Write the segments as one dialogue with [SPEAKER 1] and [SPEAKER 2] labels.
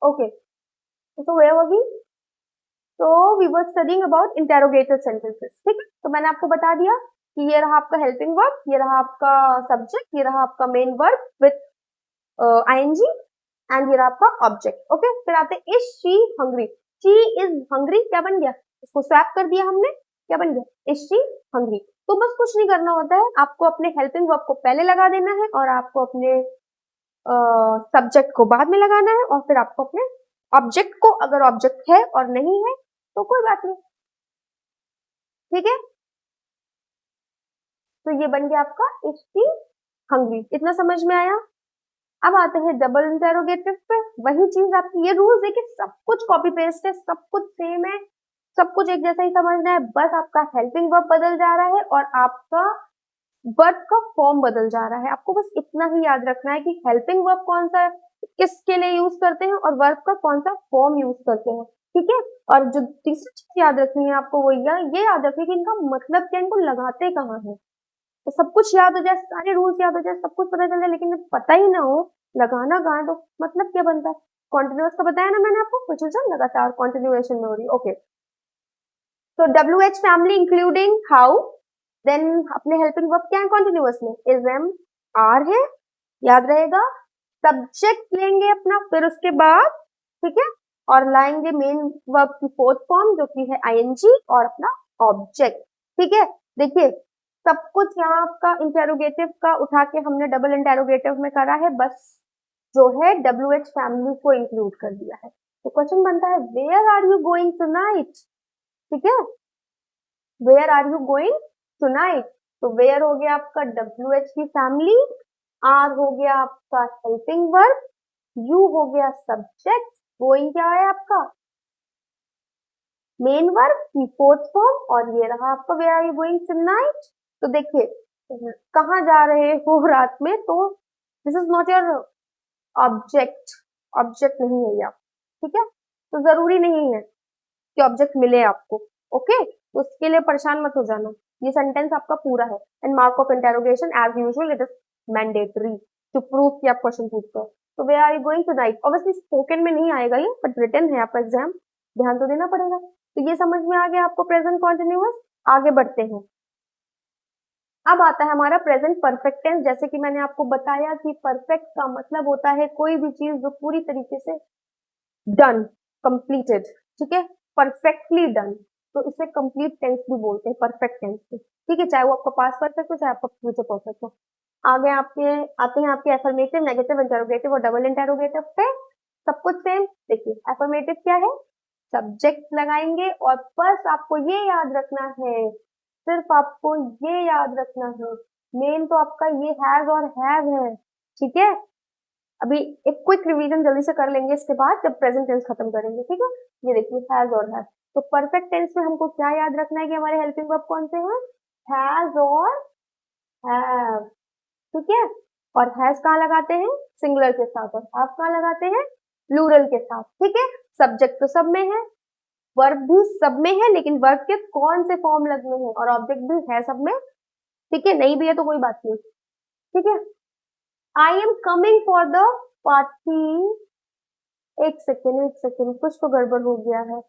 [SPEAKER 1] Okay, तो where were we? तो we were studying about interrogative sentences, ठीक है। तो मैंने आपको बता दिया कि ये रहा आपका हेल्पिंग वर्ब, ये रहा आपका सब्जेक्ट, ये रहा आपका main verb with I N G and ये रहा आपका ऑब्जेक्ट। ओके, फिर आते is she hungry. She is hungry क्या बन गया, इसको स्वैप कर दिया हमने, क्या बन गया, इज शी हंग्री। तो बस कुछ नहीं करना होता है, आपको अपने हेल्पिंग वर्ब को पहले लगा देना है और आपको अपने सब्जेक्ट को बाद में लगाना है और फिर आपको अपने ऑब्जेक्ट को, अगर ऑब्जेक्ट है और नहीं है तो कोई बात नहीं, ठीक है। तो ये बन गया आपका इज शी हंग्री, इतना समझ में आया। अब आते हैं डबल इंटेरोगेटिव पे, वही चीज आपकी, ये रूल्स है कि सब कुछ कॉपी पेस्ट है, सब कुछ सेम है, सब कुछ एक जैसा ही समझना है, बस आपका हेल्पिंग वर्ब बदल जा रहा है और आपका वर्ब का फॉर्म बदल जा रहा है। आपको बस इतना ही याद रखना है कि हेल्पिंग वर्ब कौन सा किसके लिए यूज करते हैं और वर्ब का कौन सा फॉर्म यूज करते हैं, ठीक है। और जो तीसरी चीज याद रखनी है आपको वो ये याद रखिए कि इनका मतलब क्या, इनको लगाते कहाँ है। तो सब कुछ याद हो जाए, सारे रूल्स याद हो जाए, सब कुछ पता चल जाए, लेकिन जब पता ही ना हो लगाना कहाँ है तो मतलब क्या बनता है। कॉन्टिन्यूअस का बताया ना मैंने आपको, कुछ लगातार कॉन्टिन्यूएशन में हो रही, ओके। तो WH family including how, then अपने हेल्पिंग वर्ब क्या है कॉन्टिन्यूअस में, इज एम आर है, याद रहेगा। सब्जेक्ट लेंगे अपना फिर उसके बाद, ठीक है, और लाएंगे मेन वर्ब की फोर्थ फॉर्म जो कि है आईएनजी और अपना ऑब्जेक्ट, ठीक है। देखिए सब कुछ यहाँ आपका इंटेरोगेटिव का उठा के हमने डबल इंटेरोगेटिव में करा है, बस जो है WH फैमिली को इंक्लूड कर दिया है। तो क्वेश्चन बनता है where are you going tonight, ठीक है, where are you going tonight. तो वेयर हो गया आपका WH की फैमिली, आर हो गया आपका हेल्पिंग वर्ब, यू हो गया सब्जेक्ट, गोइंग क्या है आपका मेन वर्ब की फोर्थ फॉर्म, और ये रहा आपका where are you going tonight. तो देखिए कहाँ जा रहे हो रात में, तो this is not your object, object नहीं है ये, ठीक है। तो जरूरी नहीं है कि ऑब्जेक्ट मिले आपको, ओके। तो उसके लिए परेशान मत हो जाना, ये सेंटेंस आपका पूरा है। And mark of interrogation as usual it is mandatory to prove कि आप क्वेश्चन पूछते हो। तो where are you going tonight, obviously spoken में नहीं आएगा ये, बट रिटन है आपका एग्जाम, ध्यान तो देना पड़ेगा। तो ये समझ में आ गया आपको प्रेजेंट कॉन्टिन्यूअस। आगे बढ़ते हैं, अब आता है हमारा प्रेजेंट परफेक्ट टेंस। जैसे कि मैंने आपको बताया कि परफेक्ट का मतलब होता है कोई भी चीज जो पूरी तरीके से डन, कंप्लीटेड, ठीक है, परफेक्टली डन। तो इसे कंप्लीट टेंस भी बोलते हैं, परफेक्ट टेंस भी, ठीक है, चाहे वो आपका पास्ट परफेक्ट हो चाहे आपका फ्यूचर परफेक्ट हो। आगे आपके आते हैं आपके एफर्मेटिव, नेगेटिव, इंटेरोगेटिव और डबल इंटेरोगेटिव पे। सब कुछ सेम। देखिए एफर्मेटिव क्या है, सब्जेक्ट लगाएंगे और बस आपको ये याद रखना है, सिर्फ आपको ये याद रखना है, मेन तो आपका ये हैज और हैव है, ठीक है। अभी एक क्विक रिवीजन जल्दी से कर लेंगे इसके बाद जब प्रेजेंट टेंस खत्म करेंगे, ठीक है। ये देखिए हैज और हैव। तो परफेक्ट टेंस में हमको क्या याद रखना है कि हमारे हेल्पिंग वर्ब कौन से हैं, हैज और हैव, ठीक है। और हैज कहाँ लगाते हैं, सिंगुलर के साथ, और हैव कहाँ लगाते हैं, प्लूरल के साथ, ठीक है। सब्जेक्ट तो सब में है, वर्ब भी सब में है, लेकिन वर्ब के कौन से फॉर्म लगने हैं, और ऑब्जेक्ट भी है सब में, ठीक है। नहीं भी है तो कोई बात नहीं, ठीक है। I am coming for the party, एक सेकेंड कुछ तो गड़बड़ हो गया है,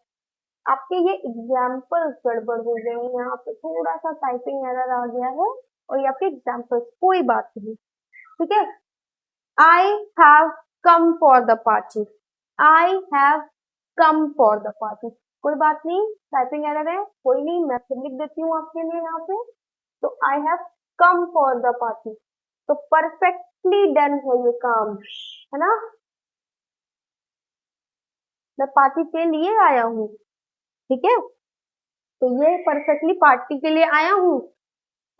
[SPEAKER 1] आपके ये एग्जाम्पल गड़बड़ हो गए हैं, यहाँ पे थोड़ा सा टाइपिंग एरर आ गया है, और ये आपके एग्जाम्पल्स, कोई बात नहीं, ठीक है। I have come for the party, I have come for the party, कोई बात नहीं, टाइपिंग एरर है, कोई नहीं, मैं फिर लिख देती हूँ आपके लिए यहाँ पे। तो I have come for the party, तो परफेक्टली डन है ये काम, है ना, मैं पार्टी के लिए आया हूँ, ठीक है। तो ये परफेक्टली पार्टी के लिए आया हूँ,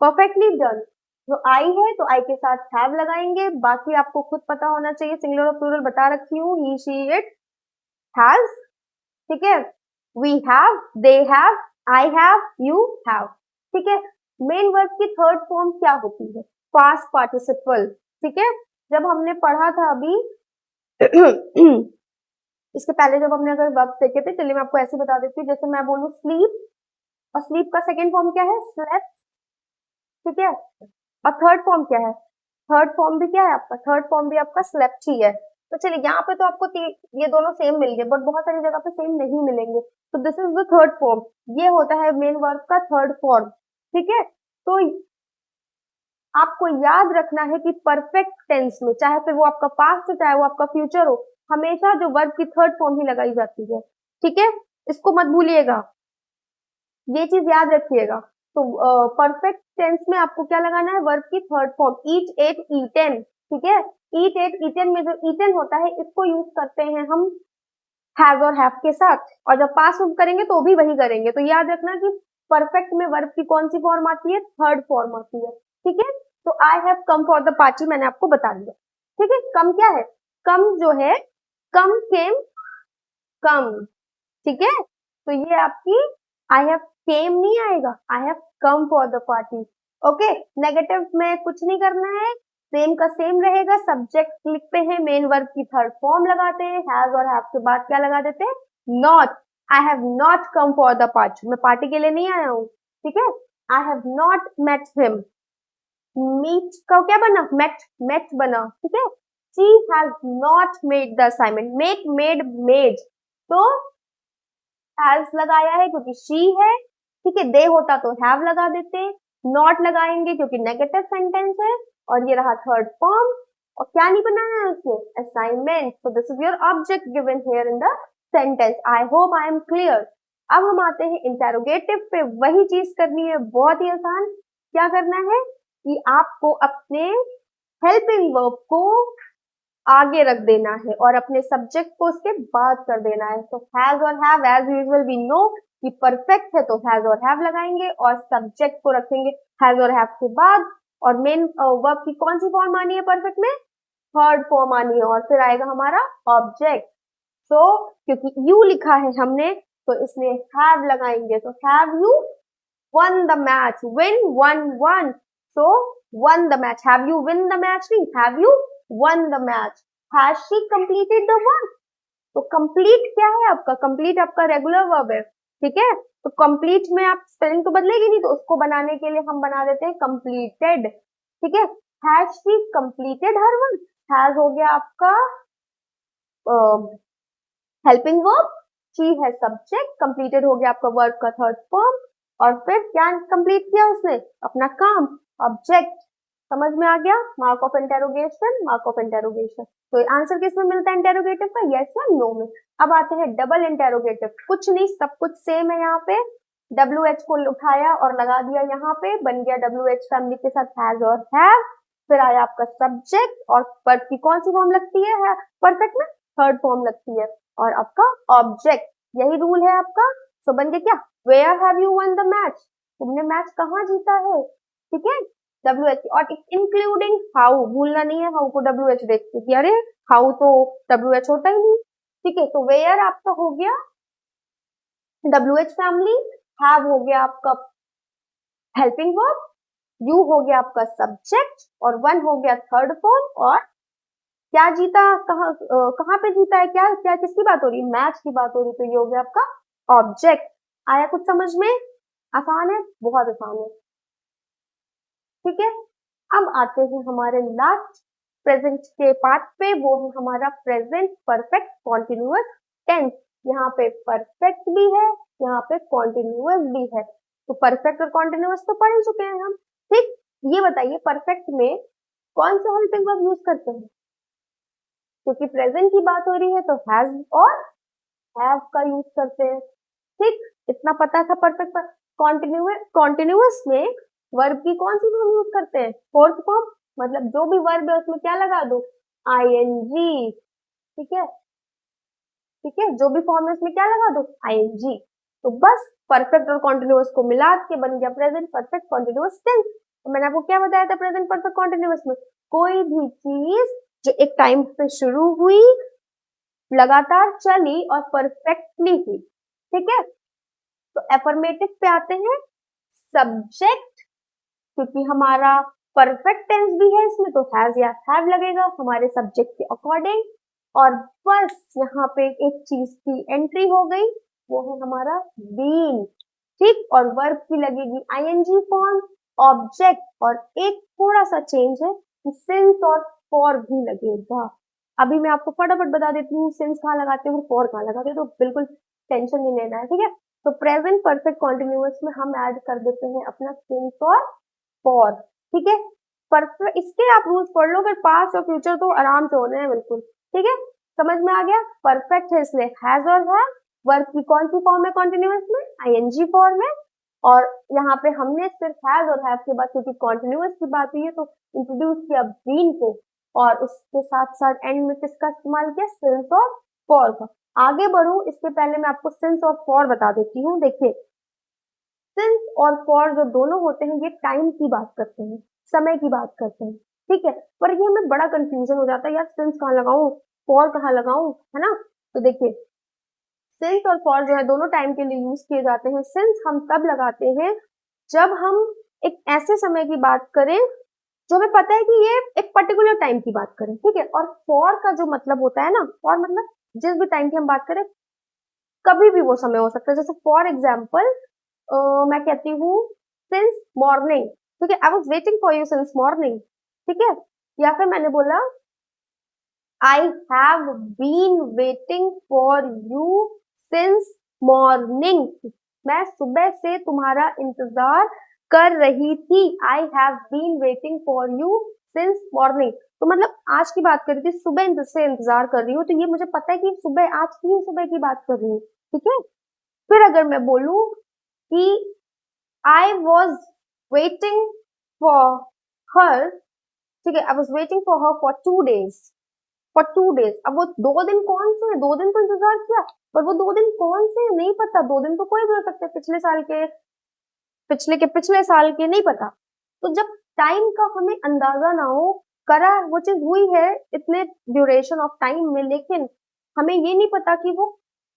[SPEAKER 1] परफेक्टली डन। जो आई है तो आई के साथ हैव लगाएंगे, बाकी आपको खुद पता होना चाहिए, सिंगुलर और प्लूरल बता रखी हूँ, ही शी इट हैज, ठीक है। We have, they have, I have, you have, ठीक है। मेन वर्ब की थर्ड फॉर्म क्या होती है, पास्ट पार्टिसिपल, ठीक है। जब हमने पढ़ा था अभी इसके पहले जब हमने अगर वर्ब देखे थे, चलिए मैं आपको ऐसे बता देती हूँ, जैसे मैं बोलूँ स्लीप, और स्लीप का सेकेंड फॉर्म क्या है, स्लेप्ट, ठीक है। और थर्ड फॉर्म क्या है, थर्ड फॉर्म भी क्या है आपका, थर्ड फॉर्म भी आपका स्लेप्ट ही है। तो चलिए यहाँ पे तो आपको ये दोनों सेम मिल गए, बट बहुत सारी जगह पे सेम नहीं मिलेंगे। तो this is the third form, ये होता है मेन वर्ब का थर्ड फॉर्म। ठीक है, तो आपको याद रखना है कि परफेक्ट टेंस में, चाहे फिर वो आपका पास्ट हो चाहे वो आपका फ्यूचर हो, हमेशा जो वर्ब की थर्ड फॉर्म ही लगाई जाती है। ठीक है, इसको मत भूलिएगा, ये चीज याद रखिएगा। तो परफेक्ट टेंस में आपको क्या लगाना है, वर्ब की थर्ड फॉर्म, ईट एट ईटेन। ठीक है, ईट एट ईटेन में जो ईटेन होता है इसको यूज करते हैं हम हैव और हैव के साथ, और जब पास में करेंगे तो भी वही करेंगे। तो याद रखना कि परफेक्ट में वर्ब की कौन सी फॉर्म आती है, थर्ड फॉर्म आती है। ठीक है, तो I have come for the party मैंने आपको बता दिया। ठीक है, कम क्या है, कम जो है, कम केम कम। ठीक है, तो ये आपकी आई हैव केम नहीं आएगा, I have come for the party. Okay, negative में कुछ नहीं करना है, सेम का सेम रहेगा। सब्जेक्ट लिखते हैं, मेन वर्ब की थर्ड फॉर्म लगाते हैं, हैज और हैव के बाद क्या लगा देते हैं, not. I have not come for the party, मैं पार्टी के लिए नहीं आया हूँ। ठीक है, I have not met him, meet का क्या बना, मेट, मेट बना। ठीक है, she has not made the assignment, make made made, तो हैज लगाया है क्योंकि शी है। ठीक है, दे होता तो हैव लगा देते, नॉट लगाएंगे क्योंकि नेगेटिव सेंटेंस है, और ये रहा थर्ड फॉर्म। और क्या नहीं बनाया है उसने, assignment. So this is your object given here in the sentence. I hope I am clear. अब हम आते हैं इंटेरोगेटिव पे, वही चीज करनी है, बहुत ही आसान। क्या करना है कि आपको अपने हेल्पिंग वर्ब को आगे रख देना है और अपने सब्जेक्ट को उसके बाद कर देना है। तो हैज और have, as usual we know कि परफेक्ट है तो हैज और हैव लगाएंगे और सब्जेक्ट को रखेंगे हैज और हैव के बाद। और मेन वर्ब की कौन सी फॉर्म आनी है परफेक्ट में, थर्ड फॉर्म आनी है, और फिर आएगा हमारा ऑब्जेक्ट। सो क्योंकि यू लिखा है हमने तो इसलिए हैव लगाएंगे, तो have you won the match, win won won, so won the match, have you win the match नहीं, have you won the match, has she completed the work. तो कंप्लीट क्या है आपका, कंप्लीट आपका रेगुलर वर्ब है। ठीक है, तो कंप्लीट में आप स्पेलिंग तो बदलेगी नहीं, तो उसको बनाने के लिए हम बना देते हैं कंप्लीटेड। ठीक है, has she completed her work, has हो गया आपका हेल्पिंग वर्ब, शी है सब्जेक्ट, कंप्लीटेड हो गया आपका वर्ब का थर्ड फॉर्म, और फिर क्या कंप्लीट किया उसने, अपना काम, ऑब्जेक्ट। समझ में आ गया, mark of interrogation, mark of interrogation. तो आंसर किसमें मिलता है इंटेरोगेटिव का, यस या नो में। अब आते हैं डबल इंटेरोगेटिव, कुछ नहीं, सब कुछ सेम है। यहाँ पे WH को उठाया और लगा दिया, यहाँ पे बन गया WH फैमिली के साथ हैज और हैव, फिर आया आपका सब्जेक्ट, और वर्ब की कौन सी फॉर्म लगती है परफेक्ट में, थर्ड फॉर्म लगती है, और आपका ऑब्जेक्ट। यही रूल है आपका। सो बन गया क्या, where have you won the match, तुमने मैच कहाँ जीता है। ठीक है, WH, और इंक्लूडिंग हाउ, भूलना नहीं है, हाउ को WH देखते कि अरे हाउ तो WH होता ही नहीं। ठीक है, तो वेयर आपका हो गया WH फैमिली, हैव हो गया आपका हेल्पिंग वर्ब, यू हो गया आपका सब्जेक्ट, और वन हो गया थर्ड फॉर्म। और क्या जीता, कहाँ पे जीता है, क्या क्या किसकी बात हो रही है, मैच की बात हो रही है, तो ये हो गया आपका ऑब्जेक्ट। आया कुछ समझ में, आसान है, बहुत आसान है। ठीक है, अब आते हैं हमारे लास्ट प्रेजेंट के पार्ट पे, वो है हमारा प्रेजेंट परफेक्ट कॉन्टिन्यूअस टेंस। यहाँ पे परफेक्ट भी है, यहाँ पे कॉन्टिन्यूअस भी है। तो परफेक्ट और कॉन्टिन्यूअस तो पढ़ चुके हैं हम। ठीक, ये बताइए परफेक्ट में कौन सा हेल्पिंग वर्ब यूज करते हैं, क्योंकि प्रेजेंट की बात हो रही है तो हैज और हैव का यूज करते हैं। ठीक, इतना पता था परफेक्ट पर। कॉन्टिन्यूअस में वर्ब की कौन सी फॉर्म यूज करते हैं, फोर्थ फॉर्म, मतलब जो भी वर्ब है उसमें क्या लगा दो, ING। ठीक है, ठीक है, जो भी फॉर्म है उसमें क्या लगा दो, ING। तो बस परफेक्ट और कॉन्टिन्यूअस को मिला के बन गया प्रेजेंट परफेक्ट कॉन्टिन्यूअस टेंस। तो मैंने आपको क्या बताया था प्रेजेंट परफेक्ट कॉन्टिन्यूअस में, कोई भी चीज जो एक टाइम पे शुरू हुई, लगातार चली और परफेक्टली हुई। ठीक है, तो एफर्मेटिव पे आते हैं, सब्जेक्ट, क्योंकि हमारा परफेक्ट टेंस भी है इसमें तो हैज या हैव लगेगा हमारे सब्जेक्ट के अकॉर्डिंग। और बस यहाँ पे एक चीज की एंट्री हो गई, वो है हमारा बीन। ठीक, और वर्ब की लगेगी ING फॉर्म, ऑब्जेक्ट, और एक थोड़ा सा चेंज है कि सिंस और फॉर भी लगेगा। अभी मैं आपको फटाफट बता देती हूँ सिंस कहाँ लगाते हैं और फॉर कहाँ लगाते हैं, तो बिल्कुल टेंशन नहीं लेना है, ठीक है। तो प्रेजेंट परफेक्ट कॉन्टिन्यूअस में हम ऐड कर देते हैं अपना सिंस और फॉर, ठीक है। परफेक्ट इसके आप रूल्स पढ़ लो, फिर पास्ट और फ्यूचर तो आराम से होने हैं बिल्कुल, ठीक है। समझ में आ गया। परफेक्ट है इसलिए हैज और है, वर्ब की कौन सी फॉर्म है कॉन्टिन्यूअस में, आईएनजी फॉर्म है, और यहाँ पे हमने सिर्फ हैज और हैव के बाद क्योंकि कॉन्टिन्यूअस की बात हुई है तो इंट्रोड्यूस किया बीन को, और उसके साथ साथ एंड में किसका इस्तेमाल किया, सिंस और फॉर का। आगे बढ़ू इसके पहले मैं आपको सिंस और फॉर बता देती हूँ। देखिए सिंस और फॉर जो दोनों होते हैं ये टाइम की बात करते हैं, समय की बात करते हैं, ठीक है। पर ये हमें बड़ा कंफ्यूजन हो जाता है यार, सिंस कहाँ लगाऊं, फॉर कहाँ लगाऊं, है ना। तो देखिए सिंस और फॉर जो है दोनों टाइम के लिए यूज किए जाते हैं। सिंस हम तब लगाते हैं जब हम एक ऐसे समय की बात करें जो हमें पता है कि ये एक पर्टिकुलर टाइम की बात करें, ठीक है। और फॉर का जो मतलब होता है ना, फॉर मतलब जिस भी टाइम की हम बात करें कभी भी वो समय हो सकता है। जैसे फॉर एग्जाम्पल मैं कहती हूँ सिंस मॉर्निंग, ठीक है, I was waiting for you since morning, ठीक है। या फिर मैंने बोला I have been waiting for you since morning, मैं सुबह से तुम्हारा इंतजार कर रही थी, I have been waiting for you since morning. तो मतलब आज की बात कर रही थी, सुबह से इंतजार कर रही हूँ, तो ये मुझे पता है कि सुबह आज की सुबह की बात कर रही हूँ, ठीक है। फिर अगर मैं बोलूं कि आई वॉज वेटिंग फॉर हर, ठीक है, I was waiting for her for two days. अब वो 2 दिन कौन से हैं, 2 दिन तो इंतजार किया, पर वो 2 दिन कौन से हैं नहीं पता, 2 दिन तो कोई भी हो सकते हैं, पिछले साल के, पिछले साल के, नहीं पता। तो जब टाइम का हमें अंदाजा ना हो, करा वो चीज हुई है इतने ड्यूरेशन ऑफ टाइम में, लेकिन हमें ये नहीं पता कि वो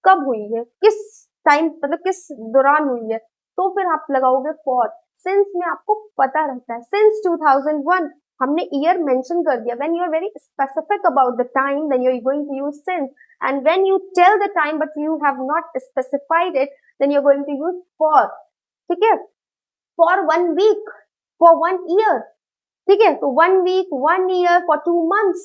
[SPEAKER 1] कब हुई है, किस टाइम मतलब किस दौरान हुई है, तो फिर आप लगाओगे फॉर। सिंस में आपको पता रहता है, सिंस 2001 हमने ईयर मेंशन कर दिया। When you are very specific about the time then you are going to use since, and when you tell the time but you have not specified it then you are going to use for, ठीक है। For 1 week, for 1 year, ठीक है। तो 1 week, 1 year, for 2 months.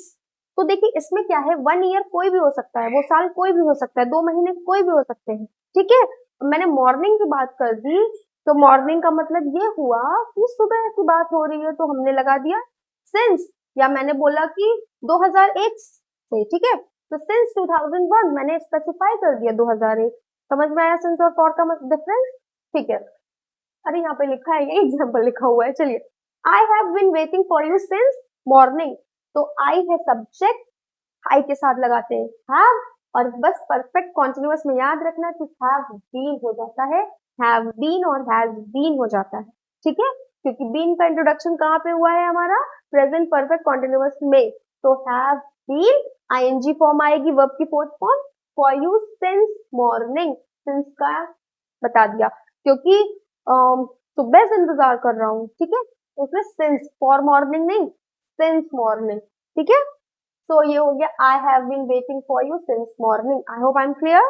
[SPEAKER 1] तो देखिए इसमें क्या है, 1 ईयर कोई भी हो सकता है, वो साल कोई भी हो सकता है, 2 महीने कोई भी हो सकते हैं, ठीक है। मैंने मॉर्निंग की बात कर दी, तो मॉर्निंग का मतलब ये हुआ कि सुबह की बात हो रही है, तो हमने लगा दिया सिंस। या मैंने बोला कि 2001 से, ठीक है, तो सिंस 2001 मैंने स्पेसिफाई कर दिया 2001। समझ में आया सिंस और फॉर का डिफरेंस, ठीक है। अरे यहाँ पे लिखा है, ये एग्जाम्पल लिखा हुआ है, चलिए। I have been waiting for you since morning, तो आई है सब्जेक्ट, आई के साथ लगाते हैं हैव, और बस परफेक्ट कॉन्टिन्यूअस में याद रखना कि हैव बीन हो जाता है, हैव बीन और हैज बीन हो जाता है, ठीक है। क्योंकि बीन का इंट्रोडक्शन कहाँ पे हुआ है हमारा, प्रेजेंट परफेक्ट कॉन्टिन्यूअस में, तो हैव बीन आईएनजी फॉर्म आएगी वर्ब की fourth form, for you since morning, since का बता दिया क्योंकि सुबह से इंतजार कर रहा हूँ, ठीक है, इसमें सिंस, फॉर मॉर्निंग नहीं, सिंस मॉर्निंग, ठीक है। सो ये हो गया I have been waiting for you since morning. I hope I am clear.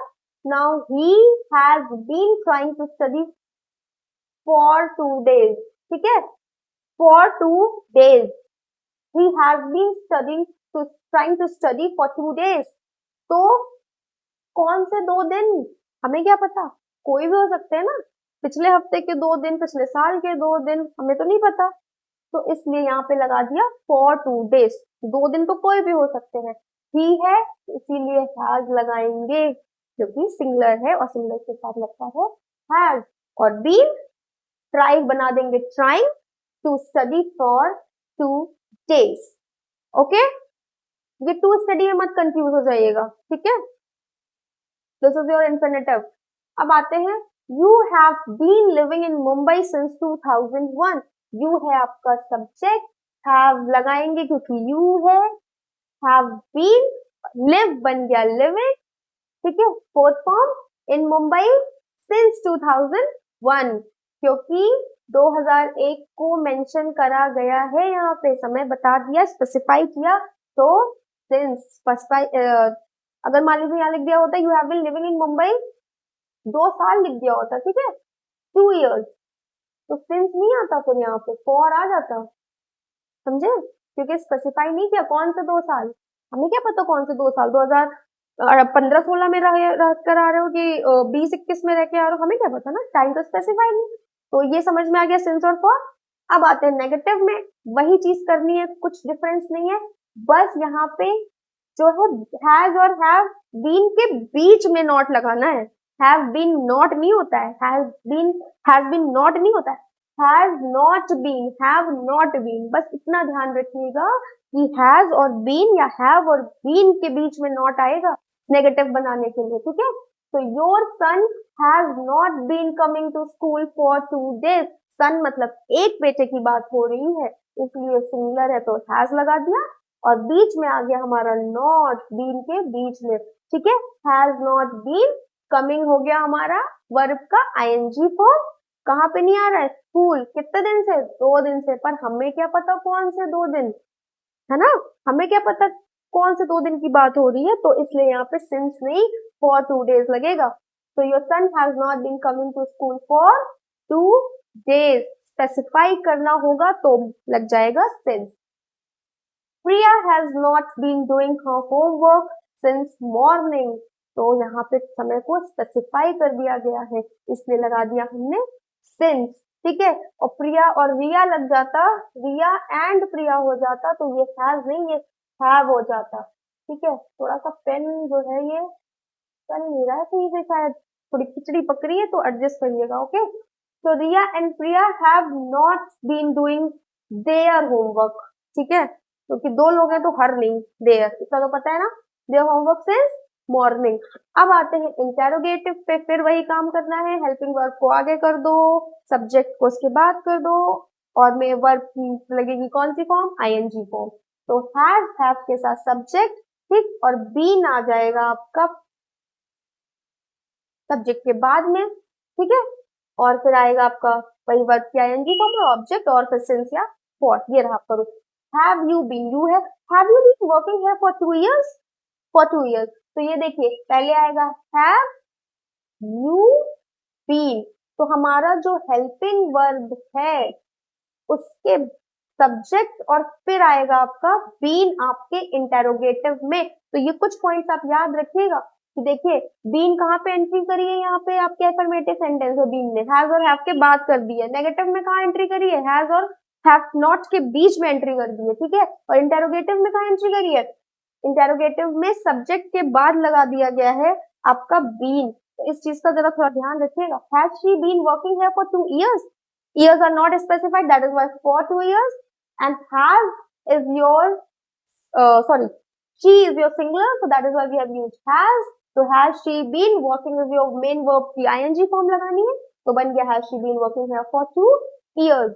[SPEAKER 1] Now he has been trying to study for 2 days, ठीक है, for 2 days, he has been studying to trying to study for 2 days। तो कौन से 2 दिन, हमें क्या पता, कोई भी हो सकते हैं ना, पिछले हफ्ते के 2 दिन, पिछले साल के 2 दिन, हमें तो नहीं पता, तो इसलिए यहाँ पे लगा दिया फॉर 2 days। 2 दिन तो कोई भी हो सकते हैं, ही है इसीलिए हैज लगाएंगे क्योंकि सिंगुलर है और सिंगुलर के साथ लगता है हैज। और बीन ट्राई बना देंगे trying to study for 2 days, okay. ये टू स्टडी में मत कंफ्यूज हो जाइएगा, ठीक है। This is your infinitive. अब आते हैं, you have been living in Mumbai since 2001। You है आपका सब्जेक्ट, हैव लगाएंगे क्योंकि यू है, हैव बीन, लिव बन गया लिविंग, ठीक है, फोर्थ फॉर्म, इन मुंबई सिंस 2001 क्योंकि 2001 को मेंशन करा गया है, यहाँ पे समय बता दिया, स्पेसिफाई किया, तो सिंस स्पेसिफाई, अगर मान लीजिए यहाँ लिख दिया होता you have been living in Mumbai 2 साल लिख दिया होता, ठीक है, 2 years, तो सिंस नहीं आता, फिर यहाँ पे फॉर आ जाता, समझे, क्योंकि स्पेसिफाई नहीं किया कौन से 2 साल, हमें क्या पता कौन से 2 साल, 2015-16 में रह कर आ रहे हो कि 20-21 में रह के आ रहे हो, हमें क्या पता ना, टाइम तो स्पेसिफाइड नहीं। तो ये समझ में आ गया सिंस और फॉर। अब आते हैं नेगेटिव में, वही चीज करनी है, कुछ डिफरेंस नहीं है, बस यहाँ पे जो है हैज और हैव बीन के बीच में नॉट लगाना है। हैव बीन नॉट नहीं होता है, हैज बीन नॉट नहीं होता है, has not been, have not been, बस इतना ध्यान रखिएगा कि हैज और बीन या हैव और बीन के बीच में नॉट आएगा नेगेटिव बनाने के लिए, ठीक है। तो your son has not been coming to school for 2 days। Son मतलब एक बेटे की बात हो रही है, इसलिए सिंगुलर है तो हैज लगा दिया, और बीच में आ गया हमारा नॉट, बीन के बीच में, ठीक है। हैज नॉट बीन, कमिंग हो गया हमारा वर्ब का आईएनजी फॉर्म, कहाँ पे नहीं आ रहा है, स्कूल, कितने दिन से, 2 दिन से, पर हमें क्या पता कौन से 2 दिन, है ना, हमें क्या पता कौन से 2 दिन की बात हो रही है, तो इसलिए यहाँ पे सिंस नहीं फॉर 2 days लगेगा। तो your son has not been coming to school for 2 days, specify करना होगा तो लग जाएगा since. Priya has not been doing her homework since morning, तो यहाँ पे समय को स्पेसिफाई कर दिया गया है, इसलिए लगा दिया हमने सिंस, ठीक है। और प्रिया और रिया लग जाता, रिया एंड प्रिया हो जाता, तो ये हैज नहीं, ये हैव हो जाता, ठीक है। थोड़ा सा पेन जो है ये चल नहीं रहा है सही से, शायद थोड़ी खिचड़ी पकड़ी है, तो एडजस्ट करिएगा, ओके। तो Riya and Priya have not been doing their homework, ठीक है, क्योंकि 2 लोग हैं तो हर नहीं, देयर इतना तो पता है ना, देयर होमवर्क सिंस मॉर्निंग। अब आते हैं इंटेरोगेटिव पे, फिर वही काम करना है, हेल्पिंग वर्ब को आगे कर दो, सब्जेक्ट को उसके बाद कर दो, और में वर्ब की लगेगी कौन सी फॉर्म, आईएनजी फॉर्म। तो हैज हैव के साथ सब्जेक्ट, ठीक, और बीन आ जाएगा आपका सब्जेक्ट के बाद में, ठीक है, और फिर आएगा आपका वही वर्ब की आईएनजी फॉर्म और ऑब्जेक्ट, और फिर सिंस या फॉर, ये रहा आपका rule. Have you been, you है, have you been working here for 2 years, for 2 years, तो ये देखिए पहले आएगा हैव यू बीन, तो हमारा जो हेल्पिंग वर्ब है उसके सब्जेक्ट और फिर आएगा आपका बीन आपके इंटेरोगेटिव में। तो ये कुछ पॉइंट्स आप याद रखिएगा कि देखिए बीन कहाँ पे एंट्री करी है, यहाँ पे आपके अफर्मेटिव सेंटेंस है, बीन ने हैज और हैव के बाद कर दी है, नेगेटिव में कहाँ एंट्री करी है, हैज और हैव नॉट के बीच में एंट्री कर दी है, ठीक है। और इंटेरोगेटिव में कहाँ एंट्री करी है, इंटेरोगेटिव में सब्जेक्ट के बाद लगा दिया गया है आपका बीन, तो इस चीज का जरा थोड़ा ध्यान रखिएगा। Has she been working here for 2 years, years are not specified, that is why for 2 years, and has is your sorry, she is your singular, so that is why we have used has। तो has she been working is your main verb की ing form लगानी है, तो बन गया has she been working here for 2 years।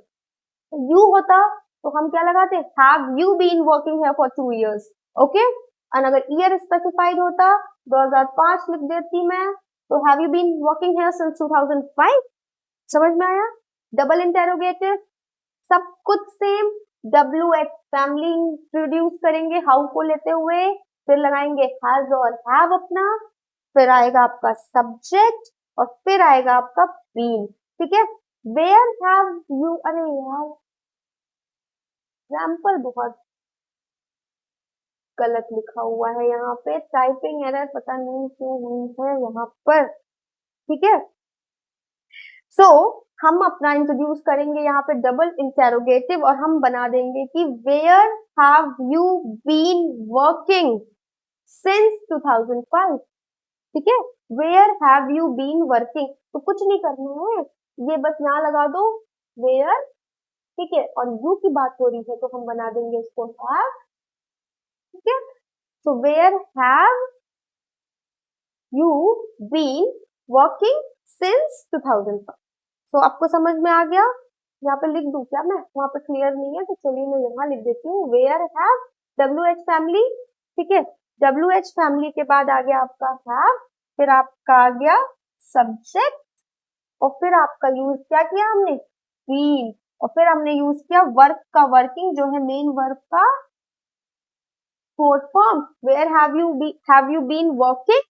[SPEAKER 1] you होता तो हम क्या लगाते, have you been working here for 2 years, okay। और अगर year specified होता 2005 लिख देती मैं, तो have you been working here since 2005, समझ में आया। डबल इंटेरोगेटिव सब कुछ सेम, WH फैमिली इंट्रोड्यूस करेंगे हाउ को लेते हुए, फिर लगाएंगे हैज और हैव अपना, फिर आएगा आपका सब्जेक्ट और फिर आएगा आपका बीन, ठीक है। वेयर हैव यू, अरे यार एग्जाम्पल बहुत गलत लिखा हुआ है यहाँ पे, टाइपिंग एरर पता नहीं क्यों हुई है यहाँ पर, ठीक है। सो हम अपना इंट्रोड्यूस करेंगे यहाँ पे डबल इंटेरोगेटिव और हम बना देंगे कि where have you been working since 2005, ठीक है। Where have you been working, तो कुछ नहीं करना है, ये बस यहाँ लगा दो वेयर, ठीक है, और यू की बात हो रही है तो हम बना देंगे इसको हैव, ठीक है। So where have you been working since 2005। तो आपको समझ में आ गया, यहाँ पे लिख दूं क्या मैं, वहां पे क्लियर नहीं है, तो चलिए मैं यहाँ लिख देती हूँ वेयर हैव WH फैमिली, ठीक है। WH फैमिली के बाद आ गया आपका हैव, फिर आपका आ गया सब्जेक्ट, और फिर आपका यूज क्या किया हमने, बीन, और फिर हमने यूज किया वर्क का, वर्किंग जो है मेन वर्क का fourth form, where have you been working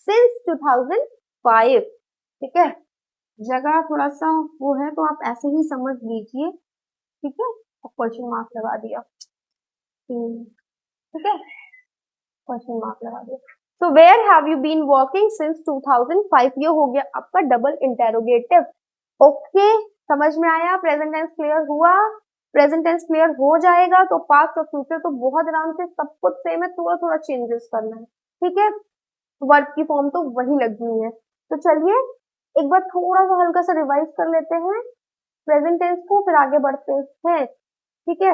[SPEAKER 1] since 2005, ठीक है। जगह थोड़ा सा वो है तो आप ऐसे ही समझ लीजिए, ठीक है, और क्वेश्चन मार्क लगा दिया, ठीक है। क्वेश्चन मार्क लगा दिया। So where have you been working since 2005, ये हो गया आपका डबल इंटेरोगेटिव। ओके, समझ में आया? प्रेजेंट टेंस क्लियर हुआ? प्रेजेंट टेंस क्लियर हो जाएगा तो पास्ट और फ्यूचर तो बहुत आराम से सब कुछ सेम है, थोड़ा थोड़ा चेंजेस करना है, ठीक है? वर्ब की फॉर्म तो वही लगी हुई है। तो चलिए एक बार थोड़ा सा हल्का सा रिवाइज कर लेते हैं प्रेजेंट टेंस को, फिर आगे बढ़ते हैं, ठीक है?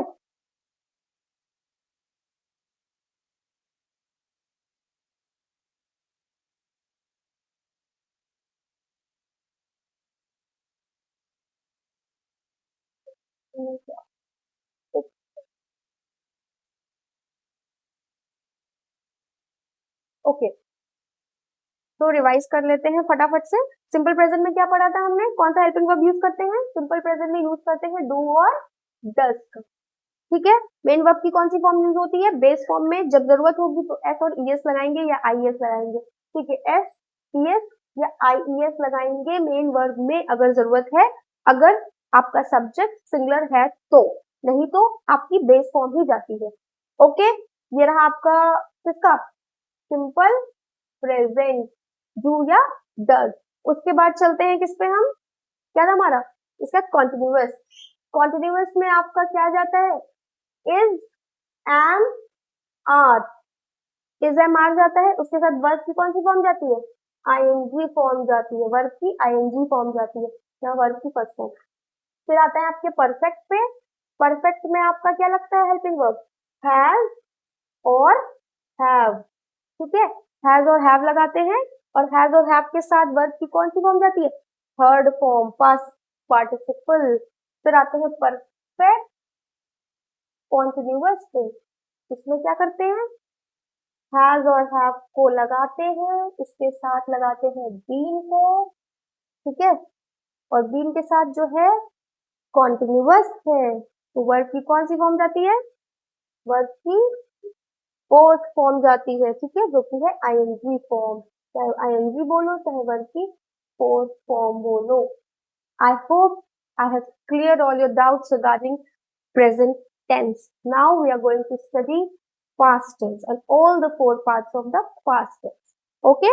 [SPEAKER 1] ओके, तो रिवाइज कर लेते हैं फटाफट से। सिंपल प्रेजेंट में क्या पढ़ा था हमने? कौन सा हेल्पिंग वर्ब यूज करते हैं? सिंपल प्रेजेंट में यूज करते हैं डू और डज का, ठीक है? मेन वर्ब की कौन सी फॉर्म यूज होती है? बेस फॉर्म में जब जरूरत होगी तो एस और ईएस लगाएंगे या आईएस लगाएंगे, ठीक है? एस, ईएस या आईईएस लगाएंगे मेन वर्ब में अगर जरूरत है, अगर आपका सब्जेक्ट सिंगुलर है तो, नहीं तो आपकी बेस फॉर्म ही जाती है। ओके, ये रहा आपका किसका? सिंपल प्रेजेंट, डू या डज। उसके बाद चलते हैं किस पे हम? क्या था हमारा इसका? कॉन्टिन्यूअस। कॉन्टिन्यूअस में आपका क्या जाता है? Is, am, are. Is, am, are जाता है, उसके साथ वर्ब की कौन सी फॉर्म जाती है? आईएनजी फॉर्म जाती है, वर्ब की आईएनजी फॉर्म जाती है, या वर्ब की फर्स्ट फॉर्म। फिर आता है आपके परफेक्ट पे। परफेक्ट में आपका क्या लगता है हेल्पिंग वर्ब? हैज और हैव, ठीक है? हैज और हैव लगाते हैं, और हैज और हैव के साथ वर्ब की कौन सी फॉर्म जाती है? Third form, past participle. फिर आते हैं परफेक्ट कॉन्टिन्यूअस पे। इसमें क्या करते हैं? हैज और हैव को लगाते हैं, इसके साथ लगाते हैं बीन को, ठीक है? और बीन के साथ जो है कॉन्टिन्यूअस है, तो वर्ब की कौन सी फॉर्म जाती है? वर्ब की फोर्थ फॉर्म जाती है, ठीक है? जो कि है आईएनजी फॉर्म। चाहे आईएनजी बोलो चाहे वर्ब की फोर्थ फॉर्म बोलो। I hope I have cleared all your doubts regarding present tense. Now we are going to study past tense and all the four parts of the past tense. Okay?